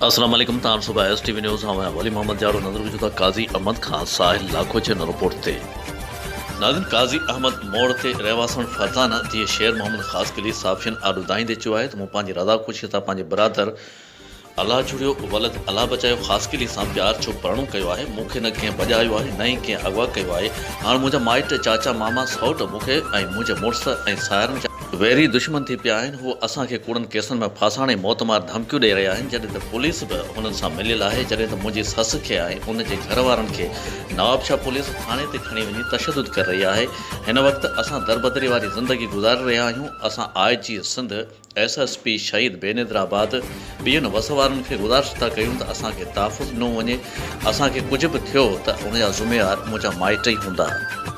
अस्सलाम वालेकुम तान सुबह STV न्यूज़ हाँ वली मोहम्मद जारो नज़र गुजो काज़ी अहमद खान साहिल लाखो चे रिपोर्ट ते नाज़िन काज़ी अहमद मोड़ ते रहवासन फरज़ाना जी शेर मोहम्मद ख़ास के लिए साफ़ियन आडुदाई दे चुका है तो मुझे रज़ा खुशी था पांचे बरादर अल्लाह जुड़ियो वलद अल्लाह बचायो ख़ास के लिए सां प्यार छो प्रणो कयो आहे मूंखे न कंहिं बजायो आहे न ही कंहिं अगवा कयो आहे हाणे मुंहिंजा माइट चाचा मामा सौट मूंखे ऐं मुंहिंजे मुड़ुस ऐं साहेड़ियुनि वेरी दुश्मन थी पिया आहिनि हू असांखे कूड़नि केसनि में फासाणे मौतमार धमकियूं ॾेई रहिया आहिनि जॾहिं त पुलिस बि हुननि सां मिलियल आहे जॾहिं त मुंहिंजी ससु खे ऐं उनजे घर वारनि खे नवाबशाह पुलिस थाणे ते खणी वञी तशदुद करे रही आहे हिन वक़्तु असां दरबदरी वारी ज़िंदगी गुज़ारे रहिया आहियूं असां IG सिंध SSP शहीद बेनेदराबाद ॿियनि वस वारनि खे गुज़ारिश था कयूं त असांखे तहफ़ुज़ ॾिनो वञे असांखे कुझु बि थियो त उनजा ज़िम्मेवार मुंहिंजा माइट ई हूंदा।